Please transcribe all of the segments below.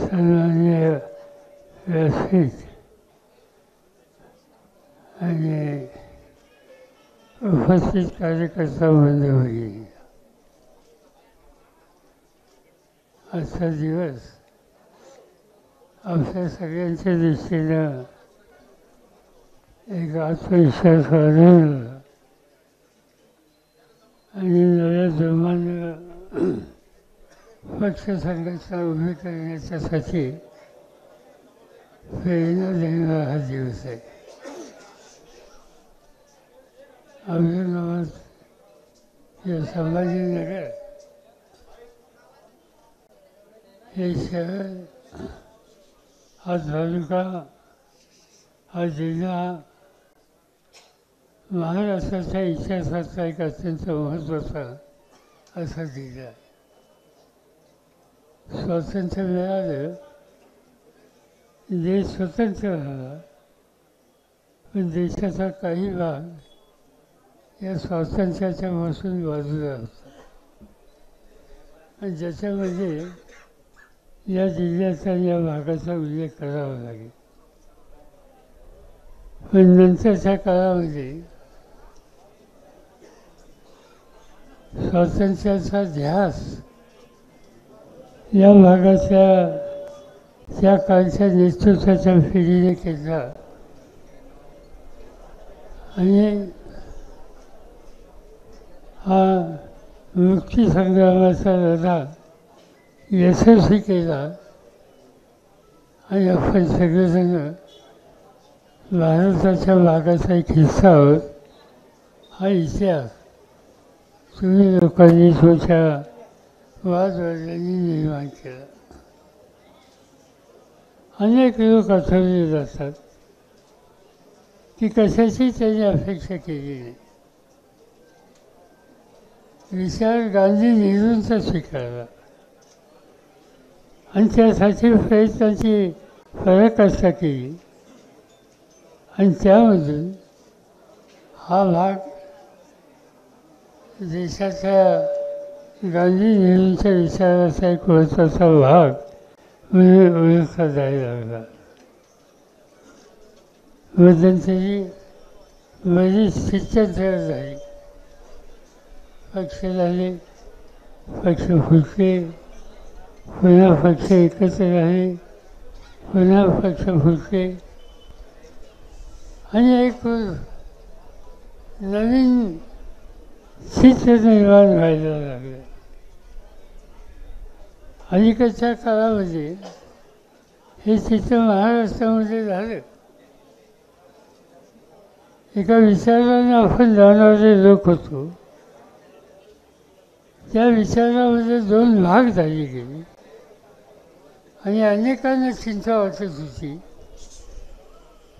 सन्माननीय व्यासपीठ आणि उपस्थित कार्यकर्ता बांधवभगिनी, आजचा दिवस आपल्या सगळ्यांच्या दृष्टीनं एक आत्मविश्वास वाढवणारा आणि नव्या जोमानं पक्ष संघटना उभी करण्याच्यासाठी प्रेरणा देणारा हा दिवस आहे. औरंगाबाद या संभाजीनगर हे शहर, हा तालुका, हा जिल्हा महाराष्ट्राच्या इतिहासाचा एक अत्यंत महत्त्वाचा असा जिल्हा आहे. स्वातंत्र्य मिळालं, देश स्वतंत्र झाला, पण देशाचा काही भाग या स्वातंत्र्याच्या पासून बाजूला होता आणि ज्याच्यामध्ये या जिल्ह्याचा या भागाचा उल्लेख करावा लागेल. पण नंतरच्या काळामध्ये स्वातंत्र्याचा ध्यास या भागाच्या त्या काळच्या नेतृत्वाच्या पिढीने केला आणि हा मुक्तीसंग्रामाचा लढा यशस्वी केला आणि आपण सगळेजण भारताच्या भागाचा एक हिस्सा आहोत. हा इतिहास तुम्ही लोकांनी तुमच्या वादवडिलांनी निर्माण केला. अनेक लोक आठवले जातात की कशाची त्यांनी अपेक्षा केली नाही. विचार गांधी नेहरूंचा स्वीकारला आणि त्यासाठी प्रयत्नांची पराकाष्ठा केली आणि त्यामधून हा भाग देशाच्या गांधी नेहरूंच्या विचाराचा एक महत्त्वाचा भाग म्हणून ओळखला जायला लागला. मध्यंतरी बरीच स्थित्यंतर झाली. पक्ष झाले, पक्ष फुटले, पुन्हा पक्ष एकत्र राहिले, पुन्हा पक्ष फुटले आणि एक नवीन चित्र निर्माण व्हायला लागलं. अलीकडच्या काळामध्ये हे चित्र महाराष्ट्रामध्ये झालं. एका विचाराने आपण जाणणारे लोक होतो, त्या विचारामध्ये दोन भाग झाले गेले आणि अनेकांना चिंता वाटत होती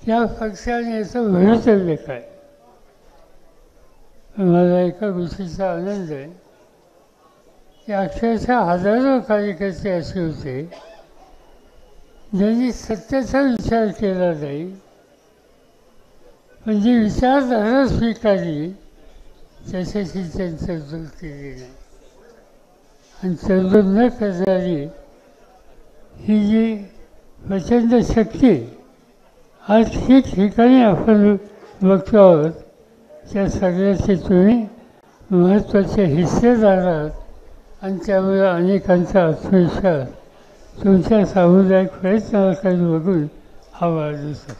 त्या पक्षाने याचं भवितव्य काय. मला एका गोष्टीचा आनंद आहे की अक्षरशः हजारो कार्यकर्ते असे होते ज्यांनी सत्याचा विचार केला नाही, पण जी विचारधारा स्वीकारली त्याच्याशी त्यांचं तडजोड केली नाही. आणि तडजोड न करणारी ही जी प्रचंड शक्ती आज ठिकठिकाणी आपण बघतो आहोत, त्या सगळ्याचे तुम्ही महत्त्वाचे हिस्सेदार आहात आणि त्यामुळे अनेकांचा आत्मविश्वास तुमच्या सामुदायिक प्रयत्नाकडे बघून हा वाढत असतो.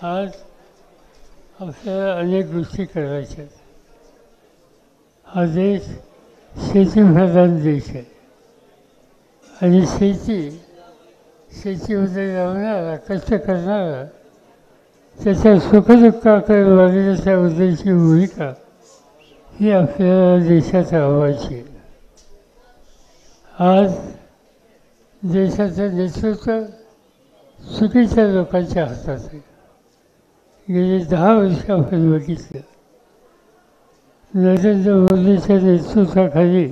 आज आपल्याला अनेक गोष्टी करायच्या. हा देश शेतीप्रधान देश आहे आणि शेतीमध्ये लावणारा, कष्ट करणारा, त्याच्या सुखदुःखाकडे बघण्याच्या उद्देशाची भूमिका ही आपल्याला देशात राबवायची. आज देशाचं नेतृत्व चुकीच्या लोकांच्या हातात आहे. गेली 10 वर्ष आपण बघितलं, नरेंद्र मोदीच्या नेतृत्वाखाली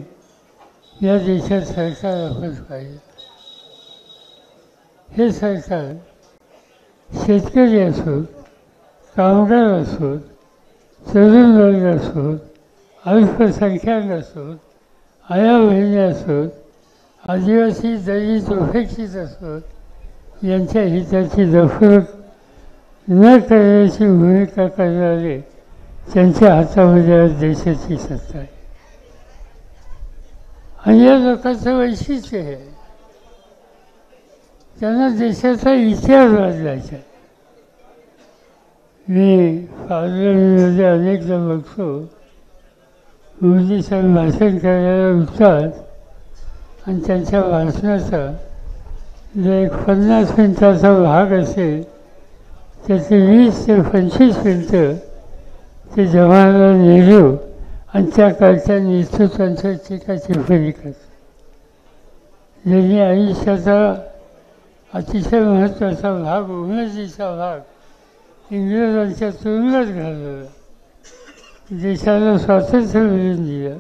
या देशात सरकार आपण पाहिलं. हे सरकार शेतकरी असोत, कामगार असोत, तरुण वर्ग असोत, अल्पसंख्याक असोत, आया बहिणी असोत, आदिवासी दलित उपेक्षित असो यांच्या हिताची दफरक न करण्याची भूमिका करणारे त्यांच्या हातामध्ये आज देशाची सत्ता आहे. आणि या लोकांचं वैशिष्ट्य आहे, त्यांना देशाचा इतिहास बदलायचा आहे. मी पार्लमेंटमध्ये अनेकदा बघतो मोदी साहेब भाषण करायला उठतात आणि त्यांच्या भाषणाचा जो एक 50 मिनिटाचा भाग असेल त्याचे 20 ते 25 मिनटं ते जवाहरलाल नेहरू आणि त्या काळच्या नेतृत्वांच्या टीकाटिप्पणी करतात. ज्यांनी आयुष्याचा अतिशय महत्त्वाचा भाग, उन्नतीचा भाग इंग्रजांच्या तुरुंगात घालवला, देशाला स्वातंत्र्य मिळवून दिलं.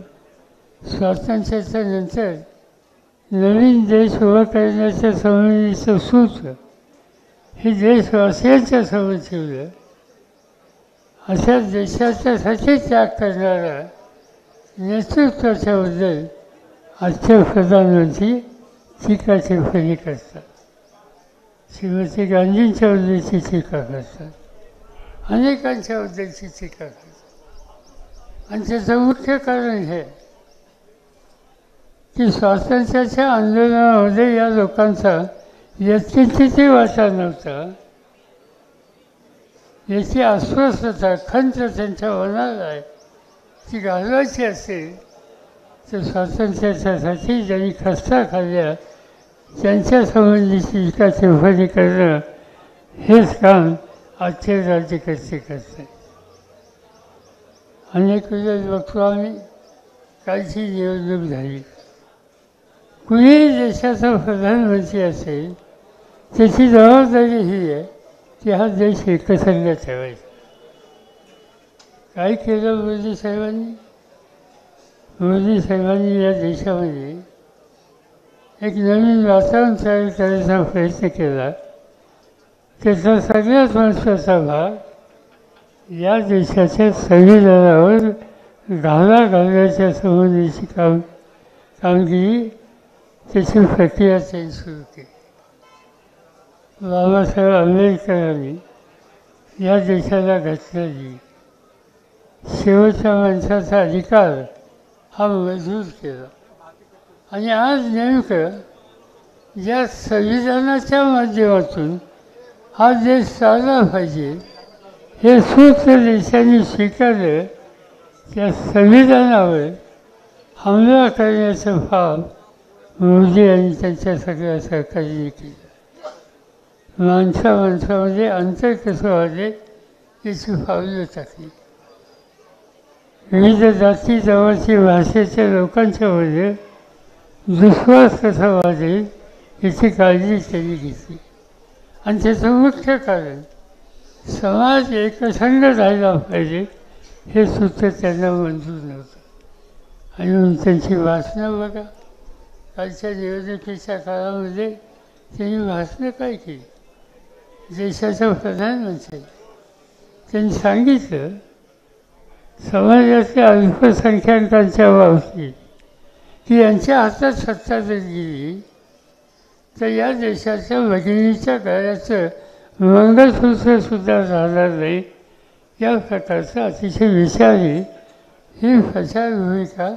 स्वातंत्र्याच्या नंतर नवीन देश उभा करण्याच्या संबंधीचं सूत्र हे देशवासियांच्या समोर ठेवलं. अशा देशाच्यासाठी त्याग करणारा नेतृत्वाच्याबद्दल आजचे प्रधानमंत्री टीकाटिप्पणी करतात. श्रीमती गांधींच्याबद्दलची टीका करतात, अनेकांच्याबद्दलची टीका करतात. आणि त्याचं मुख्य कारण हे की स्वातंत्र्याच्या आंदोलनामध्ये या लोकांचा यत्किंचितही वाटा नव्हता याची अस्वस्थता, खंत त्यांच्या मनाला आहे. ती घालवायची असेल तर स्वातंत्र्याच्यासाठी ज्यांनी खस्ता खाल्ल्या त्यांच्या संबंधीची टीकाटिप्पणी करणं हेच काम आजचे राज्यकर्ते करतात. अनेक वेळेस बघतो आम्ही, कालची निवडणूक झाली, कुणीही देशाचा प्रधानमंत्री असेल त्याची जबाबदारी ही आहे की हा देश एकसंघ ठेवायचा. काय केलं मोदी साहेबांनी? मोदी साहेबांनी या देशामध्ये एक नवीन वातावरण तयार करायचा प्रयत्न केला. त्याचा सगळ्यात महत्त्वाचा भाग या देशाच्या संविधानावर घाला घालण्याच्या संबंधीची कामगिरी, त्याची प्रक्रिया त्यांनी सुरू केली. बाबासाहेब आंबेडकरांनी या देशाला घटना दिली. शेवटच्या माणसाचा अधिकार हा मजबूत केला. आणि आज नेमकं या संविधानाच्या माध्यमातून हा देश चालला पाहिजे हे सूत्र देशांनी स्वीकारलं. त्या संविधानावर हमला करण्याचं काम मोदी आणि त्यांच्या सगळ्या सरकारने केलं. माणसामध्ये अंतर कसं वाढले याची पावलं टाकली. विविध जाती जमाती भाषेच्या लोकांच्यामध्ये विश्वास कसा वाढेल याची काळजी त्यांनी घेतली. आणि त्याचं मुख्य कारण समाज एकसंघ राहिला पाहिजे हे सूत्र त्यांना मंजूर नव्हतं. आणि म्हणून त्यांची भाषणं बघा, कालच्या निवडणुकीच्या काळामध्ये त्यांनी भाषणं काय केली? देशाचा प्रधानमंत्री त्यांनी सांगितलं समाजातल्या अल्पसंख्याकांच्या बाबतीत की यांच्या हातात सत्ता जर गेली तर या देशाच्या भगिनीच्या गळ्याचं मंगळसूत्रसुद्धा राहणार नाही. या प्रकारचा अतिशय विचारी ही प्रचार भूमिका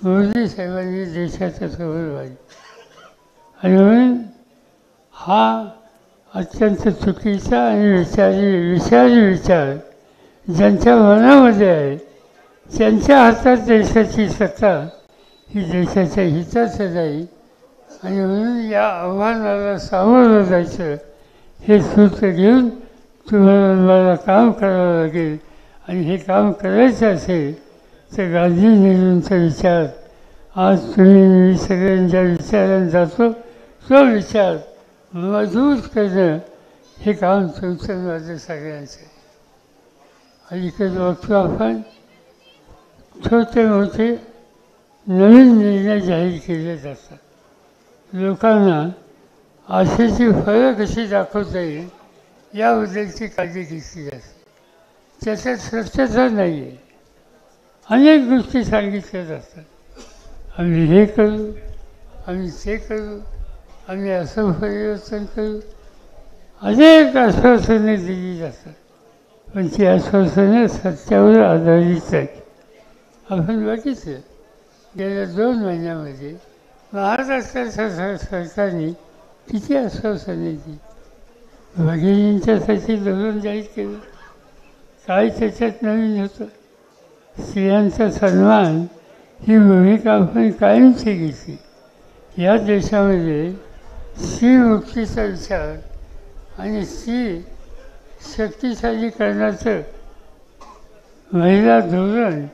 मोदी साहेबांनी देशाच्या समोर वाढली. आणि म्हणून हा अत्यंत चुकीचा आणि विचारी विचार ज्यांच्या मनामध्ये आहे त्यांच्या हातात देशाची सत्ता ही देशाच्या हिताचं नाही. आणि म्हणून या आव्हानाला सामोरं जायचं हे सूत्र घेऊन तुम्हाला मला काम करावं लागेल. आणि हे काम करायचं असेल तर गांधी नेहरूंचा विचार आज तुम्ही सगळ्यांच्या विचारांनी जातो तो विचार मजबूत करणं हे काम तुमचं माझं सगळ्यांचं आहे. अलीकडे बघतो आपण छोटे मोठे नवीन निर्णय जाहीर केले जातात. लोकांना आशेची फळं कशी दाखवता येईल याबद्दलची काळजी घेतली जाते. त्याच्यात सत्यता नाही आहे. अनेक गोष्टी सांगितल्या जातात, आम्ही हे करू आम्ही ते करू, आम्ही असं परिवर्तन करू, अनेक आश्वासने दिली जातात. पण ती आश्वासने सत्यावर आधारित आहेत. आपण बघितलं गेल्या 2 महिन्यामध्ये महाराष्ट्राच्या सरकारने किती आश्वासने दिली. भगिनींच्यासाठी धोरण जाहीर केलं. काय त्याच्यात नवीन होतं? स्त्रियांचा सन्मान ही भूमिका आपण कायमची घेतली. या देशामध्ये स्त्री मुक्तीचा विचार आणि स्त्री शक्तिशाली करण्याचं महिला धोरण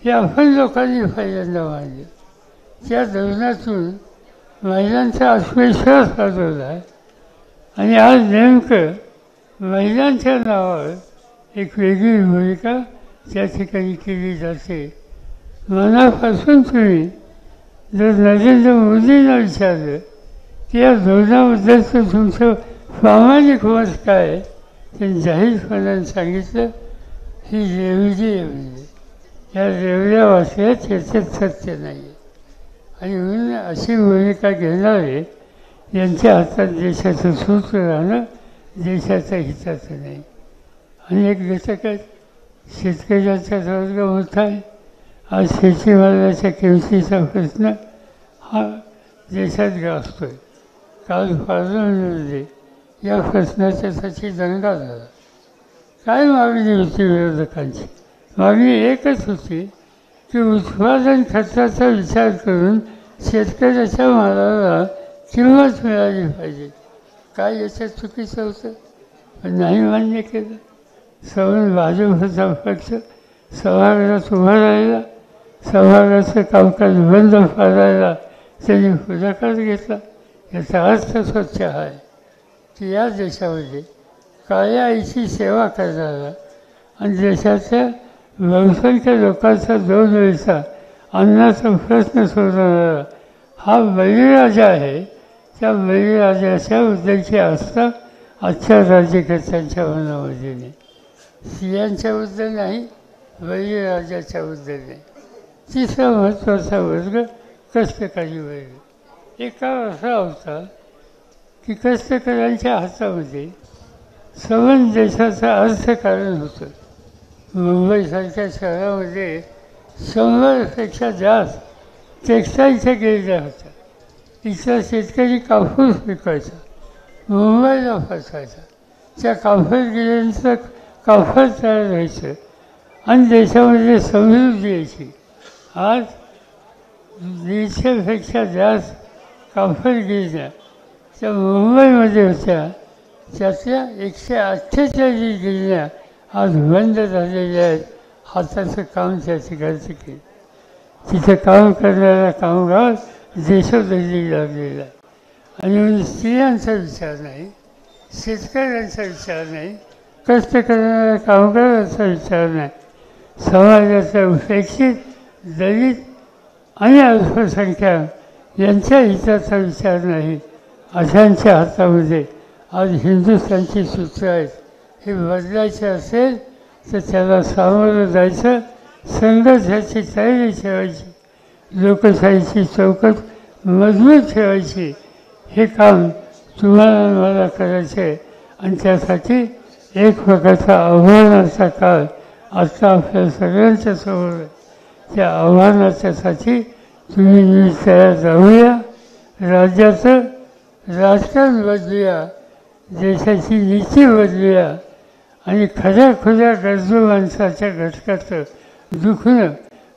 हे आपण लोकांनी पहिल्यांदा मांडलं. त्या धोरणातून महिलांचा आत्मविश्वास वाढवला आहे आणि आज नेमकं महिलांच्या नावावर एक वेगळी भूमिका त्या ठिकाणी केली जाते. मनापासून तुम्ही जर नरेंद्र मोदींना विचारलं की या धोरणाबद्दलचं तुमचं प्रामाणिक मत काय आहे, त्यांनी जाहीरपणाने सांगितलं ही रेवडी आहे. म्हणजे या रेवड्या वाचल्यात याच्यात सत्य नाही आहे. आणि म्हणून अशी भूमिका घेणारे यांच्या हातात देशाचं सूत्र राहणं देशाच्या हिताचं नाही. अनेक घटक आहेत. शेतकऱ्याचा वर्ग मोठा आहे. आज शेतीमालाच्या किमतीचा प्रश्न हा देशात गाजतोय. काल पार्लमेंटमध्ये या प्रश्नाच्यासाठी दंगा झाला. काय मागणी होती विरोधकांची? मागणी एकच होती की उत्पादन खर्चाचा विचार करून शेतकऱ्याच्या मालाला किंमत मिळाली पाहिजे. काय याच्यात चुकीचं होतं? पण नाही मान्य केलं. सवरून भाजपचा पक्ष सभागृहात उभा राहिला. सभागृहाचं कामकाज बंद पाडायला त्यांनी पुढाकार घेतला. याचा अर्थ स्वच्छ आहे की या देशामध्ये काळ्या आईची सेवा करणारा आणि देशाच्या बहुसंख्य लोकांचा 2 वेळचा अन्नाचा प्रश्न सोडवणारा हा बळीराजा आहे. त्या बळीराजाच्या बद्दलची आस्था आजच्या राज्यकर्त्यांच्या मनामध्ये नाही. स्त्रियांच्याबद्दल नाही, बळीराजाच्याबद्दल नाही. तिसरा महत्त्वाचा वर्ग कष्टकरी वर्ग. एक काळ असा होता की कष्टकऱ्यांच्या हातामध्ये संबंध देशाचं अर्थकारण होतं. मुंबईसारख्या शहरामध्ये 100पेक्षा जास्त टेक्स्टाईलच्या गिरण्या होत्या. इथला शेतकरी कापूस पिकवायचा, मुंबईला पाठवायचा. त्या कापड गिऱ्यांचं कापड तयार व्हायचं आणि देशामध्ये समृद्धी यायची. आज 150पेक्षा जास्त कापड गिरण्या त्या मुंबईमध्ये होत्या. त्यातल्या 148 गिरण्या आज बंद झालेल्या आहेत. हाताचं काम त्या ठिकाणचं केलं. तिथे काम करणारा कामगार देशोधडी लागलेला आहे. आणि म्हणून स्त्रियांचा विचार नाही, शेतकऱ्यांचा विचार नाही, कष्ट करणाऱ्या कामगारांचा विचार नाही, समाजाचा उपेक्षित दलित आणि अल्पसंख्याक यांच्या हिताचा विचार नाही. अशांच्या हातामध्ये आज हिंदुस्थानची सूत्र आहेत. हे बदलायचं असेल तर त्याला सामोरं जायचं, संघर्षाची तयारी ठेवायची, लोकशाहीची चौकट मजबूत ठेवायची. हे काम तुम्हाला मला करायचं आहे. आणि त्यासाठी एक प्रकारचा आव्हानाचा काळ आत्ता आपल्या सगळ्यांच्या समोर आहे. त्या आव्हानाच्यासाठी तुम्ही मी तयार राहूया. राज्याचं राजकारण बदलूया, देशाची नीती बदलूया आणि खऱ्या खुऱ्या गरजू माणसाच्या घटकाचं दुखणं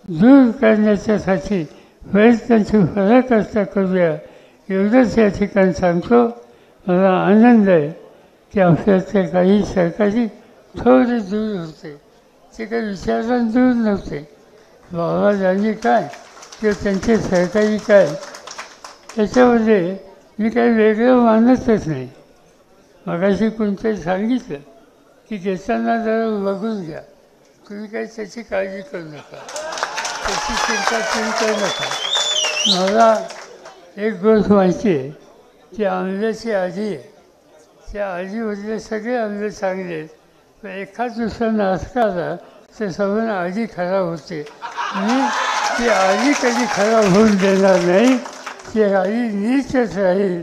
दूर करण्याच्यासाठी प्रयत्नांची पराकाष्ठा करूया. एवढंच या ठिकाणी सांगतो. मला आनंद आहे की आपल्यातले काही सरकारी थोडे दूर होते. ते काही विचारांना दूर नव्हते. बाबाजांनी काय किंवा त्यांचे सहकारी काय त्याच्यामध्ये मी काही वेगळं मानतच नाही. मगाशी कोणतरी सांगितलं की घेताना जरा बघून घ्या. तुम्ही काही त्याची काळजी करू नका, त्याची चिंता तुम्ही करू नका. मला एक गोष्ट माहिती आहे की आंब्याची आजी आहे. त्या आजीमधले सगळे आंबे चांगले आहेत, पण एखाद दुसरा नासका आला तर सगळं आजी खराब होते. मी ती आजी कधी खराब होऊन देणार नाही. ते आई नीचच राहील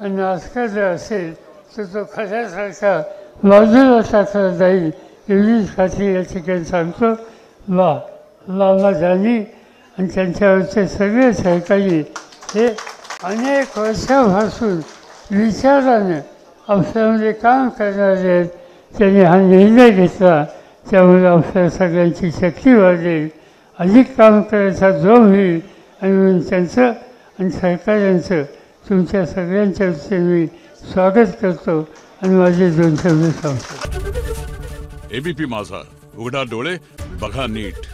आणि नासका जर असेल तर तो खऱ्यासारखा बाजूला टाकला जाईल एवढीच खात्री या ठिकाणी सांगतो. लाला जानी आणि त्यांच्यावरचे सगळे सहकारी हे अनेक वर्षापासून विचाराने आपल्यामध्ये काम करणारे आहेत. त्यांनी हा निर्णय घेतला, त्यामुळे आपल्या सगळ्यांची शक्ती वाढेल, अधिक काम करायचा जोम होईल. आणि म्हणून त्यांचं आणि सहकाऱ्यांचं तुमच्या सगळ्यांच्या वतीने मी स्वागत करतो आणि माझे 2 शब्द सांगतो. एबीपी माझा, उघडा डोळे बघा नीट.